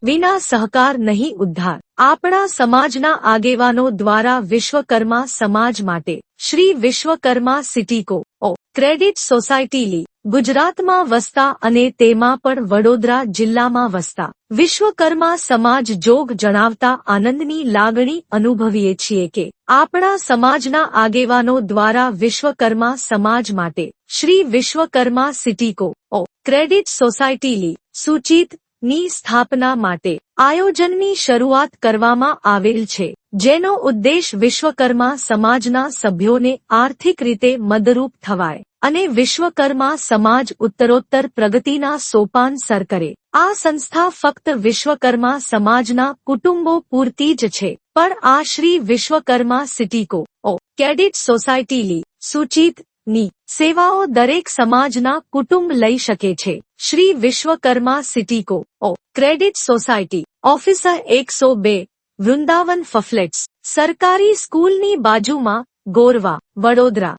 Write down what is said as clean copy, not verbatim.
વિના સહકાર નહીં ઉદ્ધાર। આપણા સમાજના આગેવાનો દ્વારા વિશ્વકર્મા સમાજ માટે શ્રી વિશ્વકર્મા સિટી કો ક્રેડિટ સોસાયટી લી ગુજરાતમાં વસતા અને તેમાં પણ વડોદરા જિલ્લામાં વસતા વિશ્વકર્મા સમાજ જોગ જણાવતા આનંદની લાગણી અનુભવીએ છીએ કે આપણા સમાજના આગેવાનો દ્વારા વિશ્વકર્મા સમાજ માટે શ્રી વિશ્વકર્મા સિટી કો ક્રેડિટ સોસાયટી લી સૂચિત ની સ્થાપના માટે આયોજનની શરૂઆત કરવામાં આવેલ છે, જેનો ઉદ્દેશ વિશ્વકર્મા સમાજના સભ્યોને આર્થિક રીતે મદદરૂપ થવાય અને વિશ્વકર્મા સમાજ ઉત્તરોત્તર પ્રગતિના સોપાન સર કરે। આ સંસ્થા ફક્ત વિશ્વકર્મા સમાજના કુટુંબો પૂરતી જ છે, પણ આ શ્રી વિશ્વકર્મા સિટી કો ક્રેડિટ સોસાયટી લી સૂચિત ની સેવાઓ દરેક સમાજના કુટુંબ લઈ શકે છે। શ્રી વિશ્વકર્મા સિટી કો credit society officer 102 Vrindavan flats સરકારી સ્કૂલની બાજુમાં ગોરવા વડોદરા।